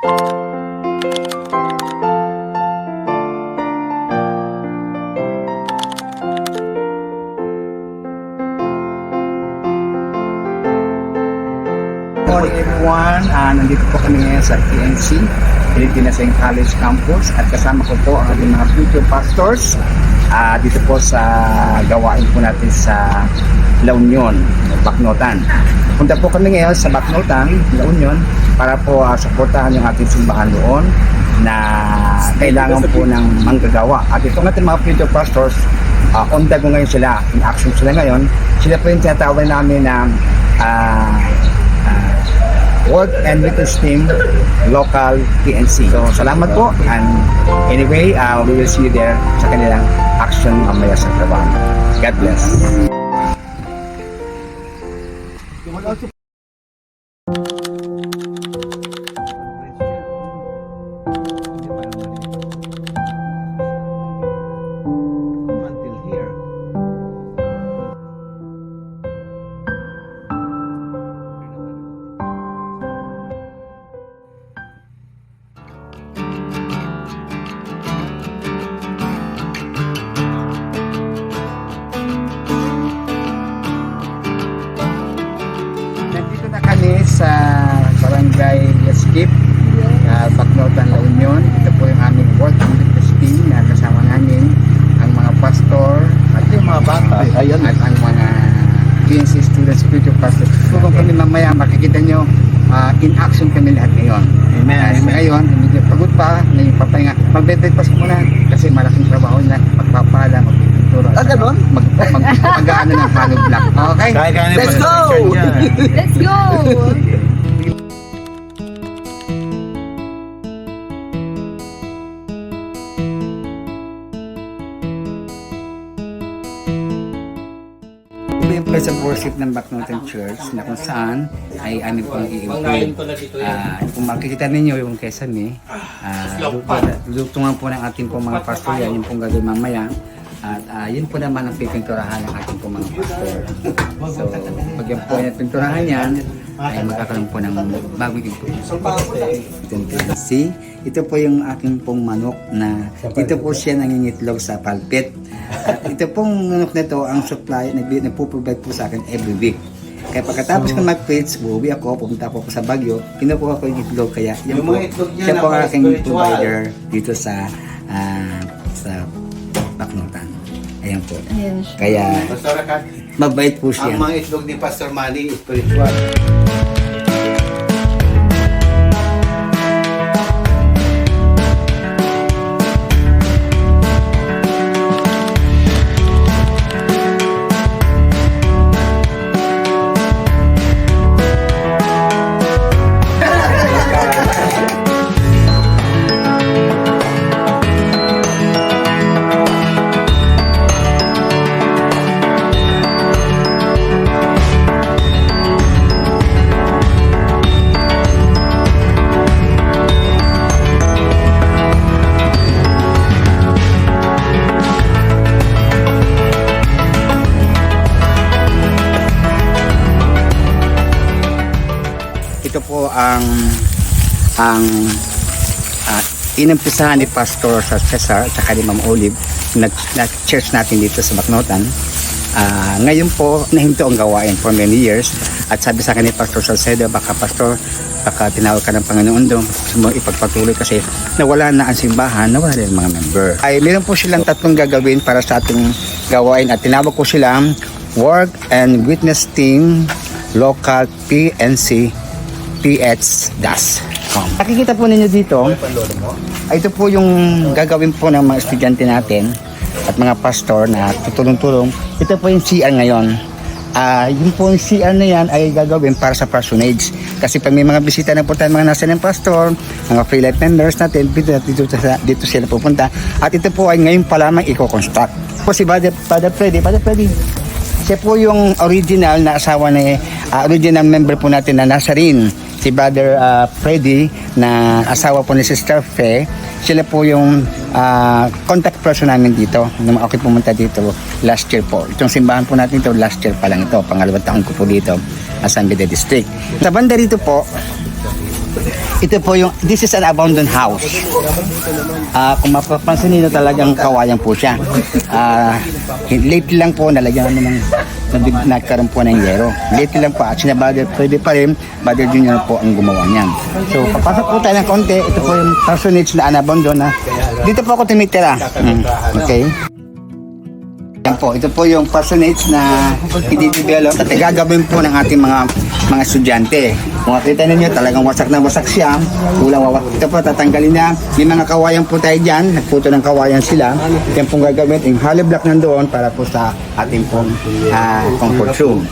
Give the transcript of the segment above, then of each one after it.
Good morning everyone, nandito po kami ngayon sa PNC, Pilipinas College Campus at kasama ko po ang ating mga future pastors dito po sa gawain po natin sa La Union, Bacnotan. Punta po kami ngayon sa Bacnotan, La Union para po suportahan yung ating simbahan doon na kailangan po ng manggagawa. At itong ating mga future pastors, on the go ngayon sila, in action sila ngayon. Sila po yung tinatawag namin na Work and Witness Team Local PNC. So salamat po, and anyway, we will see you there sa kanilang action mamaya sa trabaho. God bless. Sa Barangay Skip, Bacnotan, La Union. Ito po yung aming work and witness team na kasama namin ang mga pastor at yung mga bata at ang mga PNC students, future pastors. So kung kami mamaya makikita nyo, in action kami lahat ngayon. Amen. Ngayon, hindi pagod pa, may papahinga. Mag-breakfast muna kasi malaking trabaho na magpapala, magpipintura. Ganon? Mag-ano ng hollow block. Okay? Let's go! Let's go! Ito yung place of worship ng Bacnotan Church na kung saan ay amin pong i-improve. Kung makikita ninyo yung kesame, lutungan po ng ating pong mga pastor yan, yung pong gagawin mamaya. At yun po naman ang pipinturahan ng ating pong mga pastor. So, pag yan po yung pinturahan yan, ay magkakaroon po ng bagong improvement. See, ito po yung aking pong manok na dito po siya nangingitlog sa pulpit. At ito pong manok na to, ang supply, nagpo-provide po sa akin every week. Kaya pagkatapos ko mag-preach, buwi ako, pumunta po ako sa Baguio, kinukuha ko yung itlog, kaya yun po, siya po ang aking provider dito sa Bacnotan. Ayan po. Kaya mabait po siya. Ang mga itlog ni Pastor Manny, spiritual. Ito po ang inumpisahan ni Pastor sa Cesar at saka ni Ma'am Olive na church natin dito sa Bacnotan. Ngayon po nahinto ang gawain for many years at sabi sa akin ni Pastor Salcedo, baka tinawag ka ng Panginoon doon ipagpatuloy kasi nawala na ang simbahan, nawala rin ang mga member. Ay meron po silang tatlong gagawin para sa ating gawain at tinawag ko silang Work and Witness Team Local PNC PH-DAS. Nakikita po ninyo dito, ito po yung gagawin po ng mga estudyante natin at mga pastor na tutulong-tulong. Ito po yung CR ngayon. Yung po yung CR na yan ay gagawin para sa personage. Kasi pag may mga bisita na po tayo, mga nasa ng pastor, mga free life members natin, dito sila pupunta. At ito po ay ngayon pa lamang i-construct. Po si Father Freddy. Siya po yung original na asawa ni original member po natin na Nazarene. Si Brother Freddy na asawa po ni Sister Fe, sila po yung contact person namin dito nung ako pumunta dito last year po. Itong simbahan po natin ito last year pa lang ito, pangalawang taon ko po dito sa San Beda District. Sa banda rito po Ito po yung, this is an abandoned house. Kung mapapansin nyo talagang kawayan po siya. Lately lang po nalagyan namin nagkaroon po ng yero. Lately lang po, at sinabadal, pwede pa rin, Brother Junior po ang gumawa niyan. So, papasok po tayo ng konti. Ito po yung personage na abandoned na. Dito po ako tumitira. Okay. Yan po, ito po yung personage na i-develop at gagawin po ng ating mga estudyante. Kung makita ninyo, talagang wasak na wasak siya. Kulang wasak. Ito po, tatanggalin na. May mga kawayan po tayo dyan. Nagputo ng kawayan sila. Yan pong gagawin. Yung hollow block nandoon para po sa ating pong comfort room.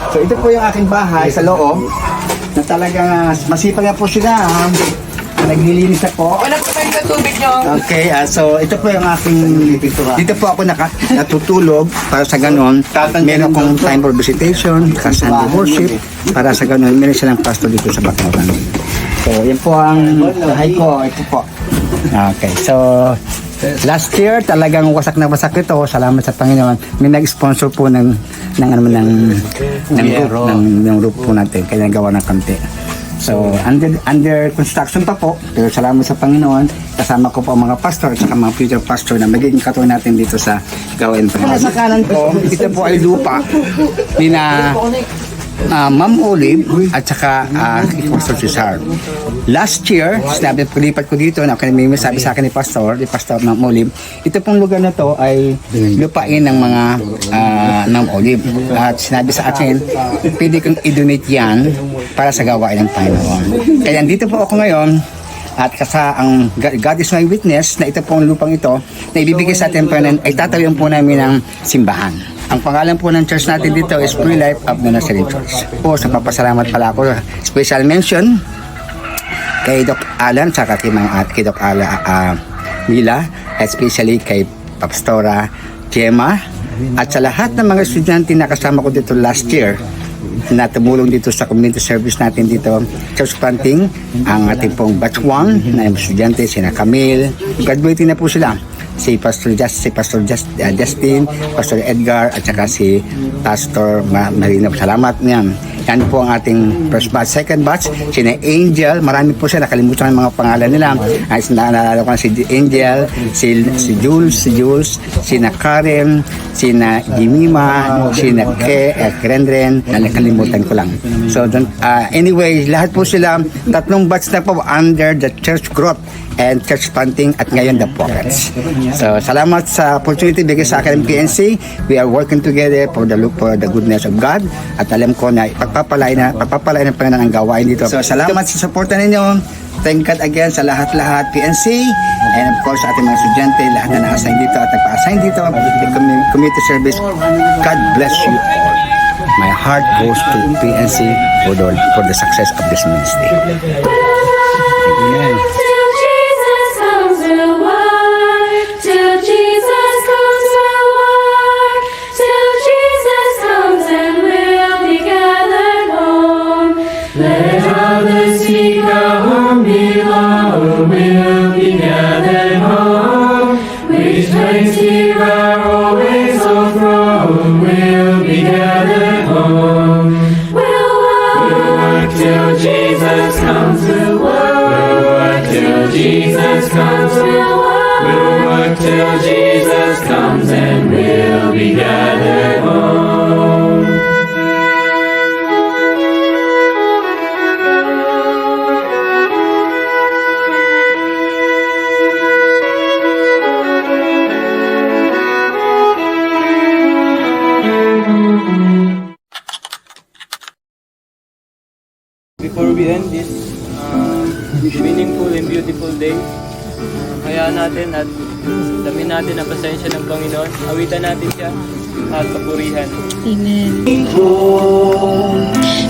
So ito po yung aking bahay sa loob na talagang masipag na po sila. Naglilinis ako. Wala po kayo sa tubig nyo. Okay, so ito po yung aking dito po ako natutulog para sa ganon. Meron akong time for visitation, Sunday worship, para sa ganon. Meron silang pastor dito sa Baclaran. So, yan po ang bahay ko. Ito po. Okay, so last year talagang wasak na wasak ito. Salamat sa Panginoon. May nag-sponsor po ng roof po natin. Kaya nagawa ng kante. So, under construction pa po, pero salamat sa Panginoon, kasama ko po ang mga pastor at saka mga future pastor na magiging katuwa natin dito sa gawain pa. Sa kanan po, ito po ay lupa ni na Ma'am Olive at saka Pastor Cesar. Last year, sinabi palipat ko dito na may sabi sa akin ni Pastor Ma'am Olive, ito pong lugar na to ay lupain ng mga Ma'am Olive. At sinabi sa akin, pwede kong i-donate yan para sa gawain ng Panginoon. Kaya dito po ako ngayon at ang God is my witness na ito pong lupang ito na ibibigay sa atin ay tatawin po namin ng simbahan. Ang pangalan po ng church natin dito is Free Life of the Nazarene Church. Po, sa papasalamat pala ako. Special mention kay Doc Alan, saka kay Doc Mila, especially kay Pastora Gemma, at sa lahat ng mga estudyante na kasama ko dito last year na tumulong dito sa community service natin dito, church planting, ang ating pong batch 1 na estudyante, sina Camille, graduating na po sila. Si Pastor Justin, Pastor Edgar, at saka si Pastor Marino. Salamat niyan. Yan po ang ating first batch. Second batch, si Angel. Marami po siya. Nakalimutan ang mga pangalan nila. Ay, naalala ko na si Angel, si Jules, si Karen, si Jimima, si Krendren, na nakalimutan ko lang. So, anyway, lahat po sila, tatlong batch na po under the church growth and church planting at ngayon the pockets. So, salamat sa opportunity bigay sa akin ng PNC. We are working together for the goodness of God at alam ko na pagpapalay ng Panginoon ang gawain dito. So, salamat sa suporta ninyo. Thank God again sa lahat-lahat PNC and of course sa ating mga estudyante, lahat na na-assign dito at nagpa-assign dito, the community service. God bless you all. My heart goes to PNC for the success of this ministry. Amen. Till Jesus comes and we'll be gathered home. Before we end this meaningful and beautiful day, hayaan natin at damin natin ang pasensya ng Panginoon. Awitan natin siya at papurihan. Amen.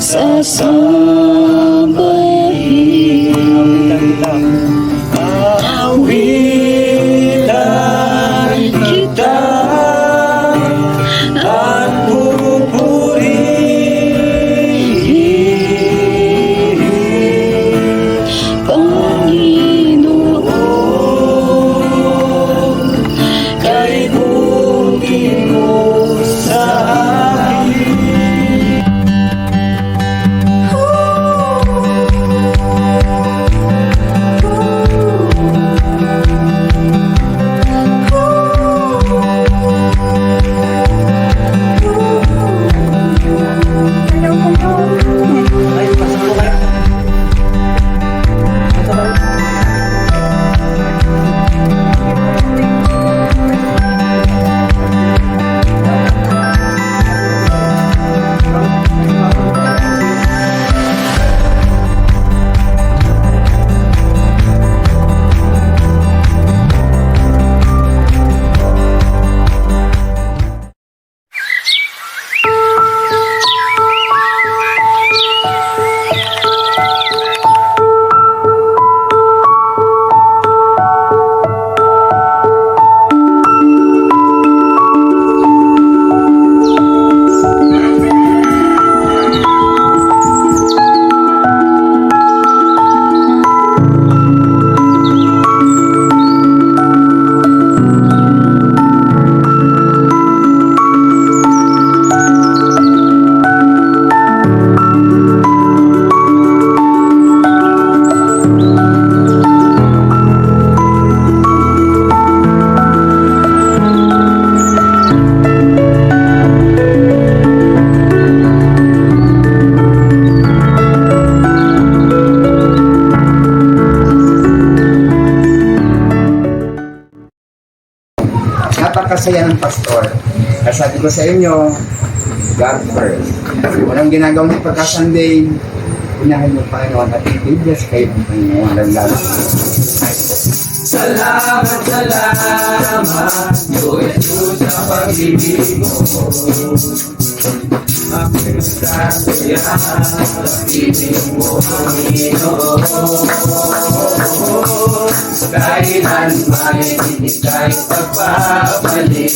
Sasabayin Awitan kita at pupurihin Panginoon kay buti mo sa akin. napakasaya ng pastor. At sabi ko sa inyo, God first. Walang ginagawa niyo pagka-Sunday, unahin mo Panginoon at i-bless kayo ng Panginoon. Lalo. Salamat, salamat, Diyos ko sa pag-ibig mo. Aking sasaya sa pag-ibig mo, Panginoon. Kailan may hindi tayo pagpapalik,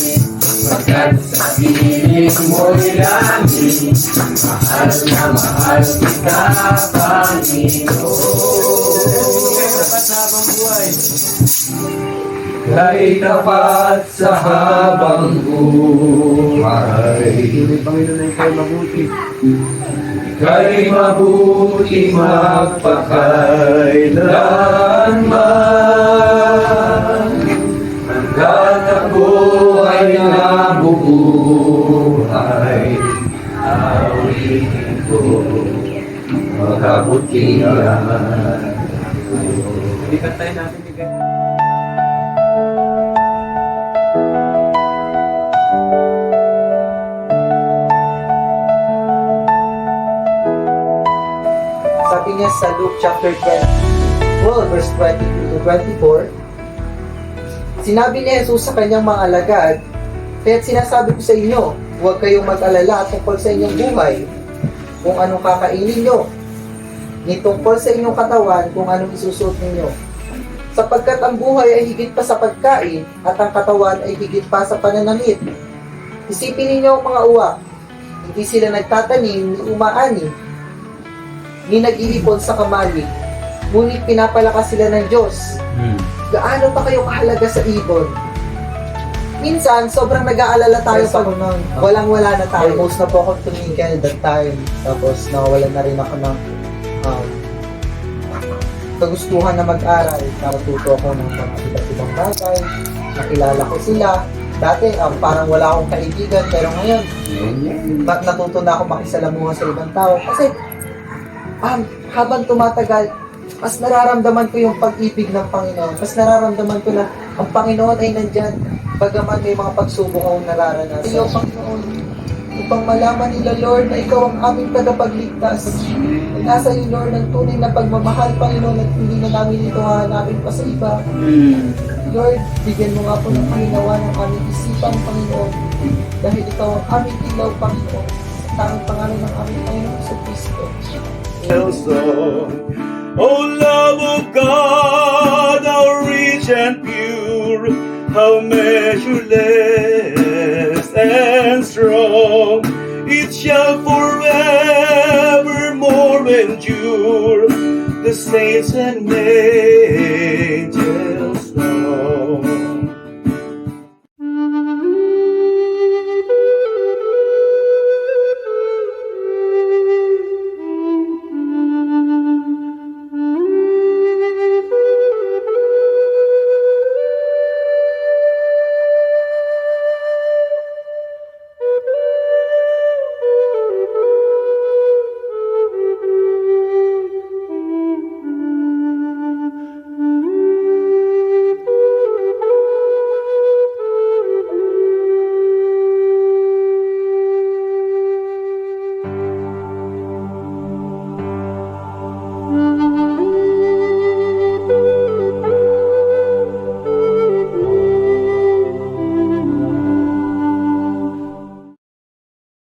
pagkat sa piling mo'y langit, mahal na mahal kita, Panginoon. Kay tapat sa habang buhay, kay mabuti magpakailanman, hanggang ako ay nabubuhay, awitin ko makabutihan. Ikan tayo natin, Miguel. Sabi niya sa Luke chapter 12, verse 22 to 24, sinabi ni Jesus sa kanyang mga alagad, kaya't sinasabi ko sa inyo, huwag kayong mag-alala tungkol sa inyong buhay, kung anong kakainin nyo, ni tungkol sa inyong katawan, kung anong isusuot ninyo. Sapagkat ang buhay ay higit pa sa pagkain, at ang katawan ay higit pa sa pananamit. Isipin ninyo ang mga uwak, hindi sila nagtatanim ni umaani, ni nag-iipon sa kamali, ngunit pinapalakas sila ng Diyos. Gaano pa kayo kahalaga sa ibon? Minsan, sobrang nag-aalala tayo pag walang-wala na tayo. Almost na po ako tumigil that time. Tapos nawalan na rin ako ng kagustuhan na mag-aral. Natuto ako ng mga iba't ibang bagay. Nakilala ko sila. Dati, parang wala akong kaibigan. Pero ngayon, natuto na ako makisalamuha sa ibang tao. Kasi, habang tumatagal, mas nararamdaman ko yung pag-ibig ng Panginoon. Mas nararamdaman ko na ang Panginoon ay nandyan. Bagaman may mga pagsubok akong nararanasan. Iyo, Panginoon, upang malaman nila, Lord, na Ikaw ang aming tagapagligtas. Nasa iyo, Lord, ang tunay na pagmamahal, Panginoon, at hindi na namin ito hahanapin pa sa iba. Lord, bigyan mo nga po ng Panginoon ng aming isipan, Panginoon. Dahil Ikaw ang aming ilaw, Panginoon. Sa tanging pangalan ng aming Panginoon sa Kristo. Oh, love of God, how rich and pure, how measureless and strong, it shall forevermore endure. The saints and maids